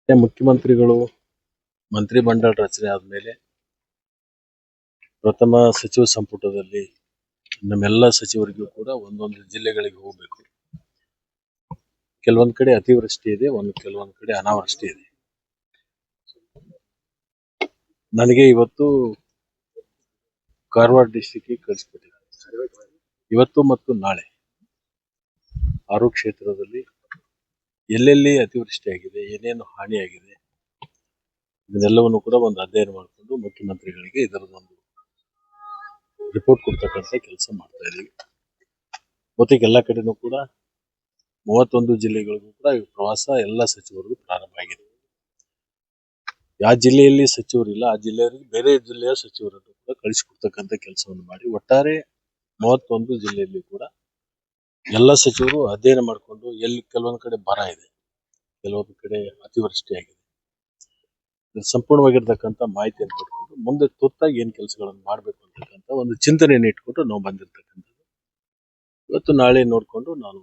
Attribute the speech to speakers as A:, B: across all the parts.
A: ಮುಖ್ಯಮಂತ್ರಿಗಳು ಮಂತ್ರಿ ಮಂಡಲ ರಚನೆ ಆದ್ಮೇಲೆ ಪ್ರಥಮ ಸಚಿವ ಸಂಪುಟದಲ್ಲಿ ನಮ್ಮೆಲ್ಲ ಸಚಿವರಿಗೂ ಕೂಡ ಒಂದೊಂದು ಜಿಲ್ಲೆಗಳಿಗೆ ಹೋಗಬೇಕು. ಕೆಲವೊಂದ್ ಕಡೆ ಅತಿವೃಷ್ಟಿ ಇದೆ, ಕೆಲವೊಂದ್ ಕಡೆ ಅನಾವೃಷ್ಟಿ ಇದೆ. ನನಗೆ ಇವತ್ತು ಕಾರವಾರ ಡಿಸ್ಟಿಕ್ಗೆ ಕಳಿಸ್ಬಿಟ್ಟಿದ್ದಾರೆ. ಇವತ್ತು ಮತ್ತು ನಾಳೆ 6 ಕ್ಷೇತ್ರದಲ್ಲಿ ಎಲ್ಲೆಲ್ಲಿ ಅತಿವೃಷ್ಟಿ ಆಗಿದೆ, ಏನೇನು ಹಾನಿಯಾಗಿದೆ, ಇದನ್ನೆಲ್ಲವನ್ನು ಕೂಡ ಒಂದು ಅಧ್ಯಯನ ಮಾಡಿಕೊಂಡು ಮುಖ್ಯಮಂತ್ರಿಗಳಿಗೆ ಇದರದೊಂದು ರಿಪೋರ್ಟ್ ಕೊಡ್ತಕ್ಕಂಥ ಕೆಲಸ ಮಾಡ್ತಾ ಇದ್ದೀವಿ. ಜೊತೆಗೆ ಎಲ್ಲ ಕಡೆನೂ ಕೂಡ 31 ಜಿಲ್ಲೆಗಳಿಗೂ ಕೂಡ ಪ್ರವಾಸ ಎಲ್ಲ ಸಚಿವರಿಗೂ ಪ್ರಾರಂಭ ಆಗಿದೆ. ಯಾವ ಜಿಲ್ಲೆಯಲ್ಲಿ ಸಚಿವರಿಲ್ಲ ಆ ಜಿಲ್ಲೆಯವರಿಗೆ ಬೇರೆ ಜಿಲ್ಲೆಯ ಸಚಿವರನ್ನು ಕೂಡ ಕಳಿಸಿಕೊಡ್ತಕ್ಕಂಥ ಕೆಲಸವನ್ನು ಮಾಡಿ ಒಟ್ಟಾರೆ 31 ಜಿಲ್ಲೆಯಲ್ಲಿ ಕೂಡ ಎಲ್ಲ ಸಚಿವರು ಅಧ್ಯಯನ ಮಾಡಿಕೊಂಡು ಎಲ್ಲಿ ಕೆಲವೊಂದು ಕಡೆ ಬರ ಇದೆ, ಕೆಲವೊಂದು ಕಡೆ ಅತಿವೃಷ್ಟಿ ಆಗಿದೆ, ಸಂಪೂರ್ಣವಾಗಿರ್ತಕ್ಕಂಥ ಮಾಹಿತಿಯನ್ನು ಪಡ್ಕೊಂಡು ಮುಂದೆ ತುರ್ತಾಗಿ ಏನ್ ಕೆಲಸಗಳನ್ನು ಮಾಡಬೇಕು ಅಂತಕ್ಕಂಥ ಒಂದು ಚಿಂತನೆಯನ್ನು ಇಟ್ಕೊಂಡು ನಾವು ಬಂದಿರತಕ್ಕಂಥದ್ದು. ಇವತ್ತು ನಾಳೆ ನೋಡಿಕೊಂಡು ನಾನು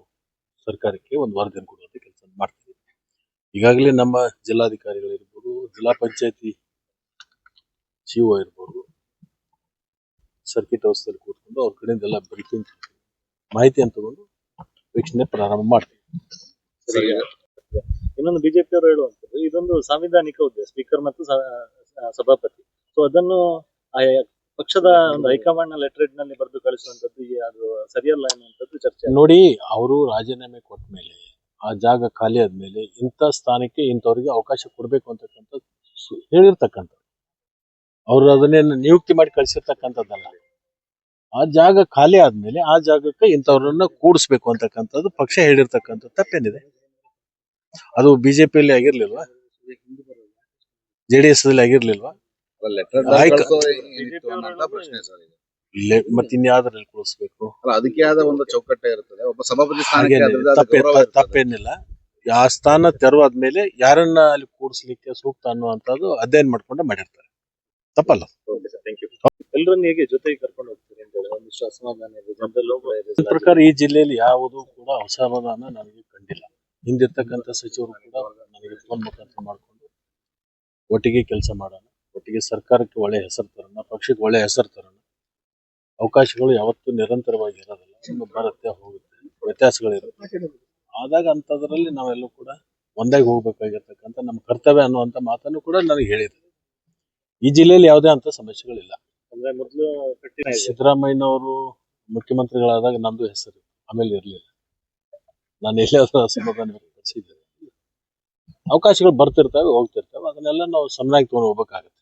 A: ಸರ್ಕಾರಕ್ಕೆ ಒಂದು ವರದಿಯನ್ನು ಕೊಡುವಂತ ಕೆಲಸ ಮಾಡ್ತೀನಿ. ಈಗಾಗಲೇ ನಮ್ಮ ಜಿಲ್ಲಾಧಿಕಾರಿಗಳಿರ್ಬೋದು, ಜಿಲ್ಲಾ ಪಂಚಾಯತಿ ಸಿಒ ಇರ್ಬೋದು, ಸರ್ಕಿಟ್ ಹೌಸ್ದಲ್ಲಿ ಕೂತ್ಕೊಂಡು ಅವ್ರ ಕಡೆಯಿಂದ ಎಲ್ಲ ಬ್ರೀಫಿಂಗ್ ಮಾಹಿತಿಯನ್ನು ತಗೊಂಡು ವೀಕ್ಷಣೆ ಪ್ರಾರಂಭ ಮಾಡ್ತೀವಿ.
B: ಇನ್ನೊಂದು ಬಿಜೆಪಿ ಅವರು ಹೇಳುವಂತದ್ದು ಇದೊಂದು ಸಾಂವಿಧಾನಿಕ ಹುದ್ದೆ, ಸ್ಪೀಕರ್ ಮತ್ತು ಸಭಾಪತಿ. ಸೊ ಅದನ್ನು ಪಕ್ಷದ ಒಂದು ಹೈಕಮಾಂಡ್ ಲೆಟರ್ ನಲ್ಲಿ ಬರೆದು ಕಳಿಸುವಂತದ್ದು ಅದು ಸರಿಯಲ್ಲ ಎನ್ನುವಂಥದ್ದು ಚರ್ಚೆ.
A: ನೋಡಿ, ಅವರು ರಾಜೀನಾಮೆ ಕೊಟ್ಟ ಮೇಲೆ ಆ ಜಾಗ ಖಾಲಿ ಆದ್ಮೇಲೆ ಇಂಥ ಸ್ಥಾನಕ್ಕೆ ಇಂಥವ್ರಿಗೆ ಅವಕಾಶ ಕೊಡ್ಬೇಕು ಅಂತಕ್ಕಂಥ ಹೇಳಿರ್ತಕ್ಕಂಥ, ಅವರು ಅದನ್ನೇನು ನಿಯುಕ್ತಿ ಮಾಡಿ ಕಳಿಸಿರ್ತಕ್ಕಂಥದ್ದಲ್ಲ. ಆ ಜಾಗ ಖಾಲಿ ಆದ್ಮೇಲೆ ಆ ಜಾಗಕ್ಕೆ ಇಂಥವ್ರನ್ನ ಕೂಡಿಸ್ಬೇಕು ಅಂತಕ್ಕಂಥದ್ದು ಪಕ್ಷ ಹೇಳಿರ್ತಕ್ಕಂಥ. ತಪ್ಪೇನಿದೆ? ಅದು ಬಿಜೆಪಿಯಲ್ಲಿ ಆಗಿರ್ಲಿಲ್ವಾ, JDS ದಲ್ಲಿ ಆಗಿರ್ಲಿಲ್ವಾ? ಮತ್ತಿನ್ಯಾವ್ದ್ರಲ್ಲಿ ಕೂಡಿಸ್ಬೇಕು?
C: ಅದಕ್ಕೆ ಆದ ಒಂದು ಚೌಕಟ್ಟೆ ಇರ್ತದೆ. ಒಬ್ಬ ಸಭಾಪತಿ
A: ತಪ್ಪೇನಿಲ್ಲ. ಆ ಸ್ಥಾನ ತೆರವಾದ್ಮೇಲೆ ಯಾರನ್ನ ಅಲ್ಲಿ ಕೂಡಿಸ್ಲಿಕ್ಕೆ ಸೂಕ್ತ ಅನ್ನುವಂಥದ್ದು ಅಧ್ಯಯನ ಮಾಡ್ಕೊಂಡು ಮಾಡಿರ್ತಾರೆ. ತಪ್ಪಲ್ಲ.
B: ಎಲ್ಲರನ್ನ ಹೇಗೆ ಜೊತೆಗೆ ಕರ್ಕೊಂಡು ಹೋಗ್ತೀರಿ ಅಂತ ಹೇಳಿ ಒಂದಿಷ್ಟು ಅಸಮಾಧಾನ ಇದೆ ಜನರಲ್ಲೂ.
A: ಈ ಪ್ರಕಾರ ಈ ಜಿಲ್ಲೆಯಲ್ಲಿ ಯಾವುದು ಕೂಡ ಅಸಮಾಧಾನ ನನಗೆ ಕಂಡಿಲ್ಲ. ಹಿಂದಿರ್ತಕ್ಕಂಥ ಸಚಿವರು ಕೂಡ ನನಗೆ ಫೋನ್ ಮುಖಾಂತರ ಮಾಡಿಕೊಂಡು ಒಟ್ಟಿಗೆ ಕೆಲಸ ಮಾಡೋಣ, ಒಟ್ಟಿಗೆ ಸರ್ಕಾರಕ್ಕೆ ಒಳ್ಳೆ ಹೆಸರು ತರೋಣ, ಪಕ್ಷಕ್ಕೆ ಒಳ್ಳೆ ಹೆಸರು ತರೋಣ. ಅವಕಾಶಗಳು ಯಾವತ್ತೂ ನಿರಂತರವಾಗಿ ಇರೋದಿಲ್ಲ, ಒಂದು ಬರುತ್ತೆ ಹೋಗುತ್ತೆ, ವ್ಯತ್ಯಾಸಗಳಿರುತ್ತೆ. ಆದಾಗ ಅಂಥದ್ರಲ್ಲಿ ನಾವೆಲ್ಲೂ ಕೂಡ ಒಂದಾಗಿ ಹೋಗ್ಬೇಕಾಗಿರ್ತಕ್ಕಂಥ ನಮ್ಮ ಕರ್ತವ್ಯ ಅನ್ನುವಂಥ ಮಾತನ್ನು ಕೂಡ ನನಗೆ ಹೇಳಿದ್ರು. ಈ ಜಿಲ್ಲೆಯಲ್ಲಿ ಯಾವುದೇ ಅಂತ ಸಮಸ್ಯೆಗಳಿಲ್ಲ.
B: ಅಂದ್ರೆ ಮೊದಲು
A: ಸಿದ್ದರಾಮಯ್ಯನವರು ಮುಖ್ಯಮಂತ್ರಿಗಳಾದಾಗ ನಮ್ದು ಹೆಸರು ಆಮೇಲೆ ಇರಲಿಲ್ಲ. ನಾನು ಎಲ್ಲಾದ್ರೂ ಅಸಮಾಧಾನ ವ್ಯಕ್ತಪಡಿಸಿದ್ದೇನೆ. ಅವಕಾಶಗಳು ಬರ್ತಿರ್ತವೆ, ಹೋಗ್ತಿರ್ತವೆ, ಅದನ್ನೆಲ್ಲ ನಾವು ಸಮನಾಗಿ ತಗೊಂಡು ಹೋಗ್ಬೇಕಾಗತ್ತೆ.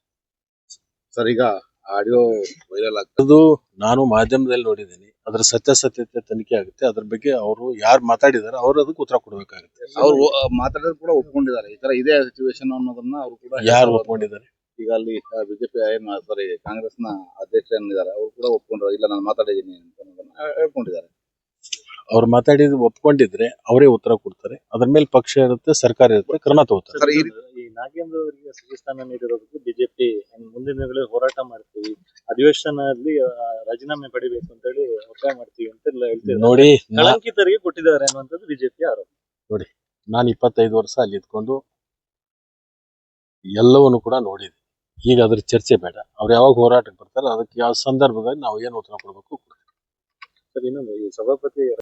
C: ಸರ್, ಈಗ ಆಡಿಯೋ ವೈರಲ್
A: ಆಗ್ತದ್ದು ನಾನು ಮಾಧ್ಯಮದಲ್ಲಿ ನೋಡಿದ್ದೀನಿ. ಅದರ ಸತ್ಯಾಸತ್ಯತೆ ತನಿಖೆ ಆಗುತ್ತೆ. ಅದ್ರ ಬಗ್ಗೆ ಅವರು ಯಾರು ಮಾತಾಡಿದಾರೆ ಅವರು ಅದಕ್ಕೆ ಉತ್ತರ ಕೊಡ್ಬೇಕಾಗುತ್ತೆ.
C: ಅವ್ರು ಮಾತಾಡೋದು ಕೂಡ ಒಪ್ಕೊಂಡಿದ್ದಾರೆ. ಈ ತರ ಇದೇ ಸಿಚುವೇಶನ್ ಅನ್ನೋದನ್ನ ಅವರು ಕೂಡ
A: ಯಾರು ಒಪ್ಕೊಂಡಿದ್ದಾರೆ?
C: ಈಗ ಅಲ್ಲಿ ಬಿಜೆಪಿ ಕಾಂಗ್ರೆಸ್ನ ಅಧ್ಯಕ್ಷ ಏನಿದ್ದಾರೆ ಅವರು ಕೂಡ ಒಪ್ಕೊಂಡ್ರು. ಇಲ್ಲ ನಾನು ಮಾತಾಡಿದ್ದೀನಿ ಅಂತ ಹೇಳ್ಕೊಂಡಿದ್ದಾರೆ.
A: ಅವ್ರು ಮಾತಾಡಿದ್ ಒಪ್ಕೊಂಡಿದ್ರೆ ಅವರೇ ಉತ್ತರ ಕೊಡ್ತಾರೆ. ಅದ್ರ ಮೇಲೆ ಪಕ್ಷ ಇರುತ್ತೆ, ಸರ್ಕಾರ ಇರುತ್ತೆ, ಕ್ರಮ ತಗೋತಾರೆ.
B: ಈ ನಾಗೇಂದ್ರ ಅವರಿಗೆ ಸಚಿವ ಸ್ಥಾನ ನೀಡಿರೋದಕ್ಕೆ ಬಿಜೆಪಿ ಮುಂದಿನ ದಿನಗಳಲ್ಲಿ ಹೋರಾಟ ಮಾಡ್ತೀವಿ, ಅಧಿವೇಶನದಲ್ಲಿ ರಾಜೀನಾಮೆ ಪಡಿಬೇಕು ಅಂತ ಹೇಳಿ ಒತ್ತಾಯ ಮಾಡ್ತೀವಿ ಅಂತೆಲ್ಲ ಹೇಳ್ತೀವಿ.
A: ನೋಡಿ,
B: ಕಳಂಕಿತರಿಗೆ ಕೊಟ್ಟಿದ್ದಾರೆ ಅನ್ನುವಂಥದ್ದು ಬಿಜೆಪಿ ಆರೋಪ.
A: ನೋಡಿ, ನಾನು 25 ವರ್ಷ ಅಲ್ಲಿ ಇದ್ಕೊಂಡು ಎಲ್ಲವನ್ನು ಕೂಡ ನೋಡಿದೆ. ಈಗ ಅದ್ರ ಚರ್ಚೆ ಬೇಡ. ಅವ್ರು ಯಾವಾಗ ಹೋರಾಟಕ್ಕೆ ಬರ್ತಾರೆ ಅದಕ್ಕೆ ಯಾವ ಸಂದರ್ಭದಲ್ಲಿ ನಾವು ಏನು ಉತ್ತರ ಕೊಡಬೇಕು.
B: ಸರ್, ಇನ್ನೊಂದು ಈ ಸಭಾಪತಿ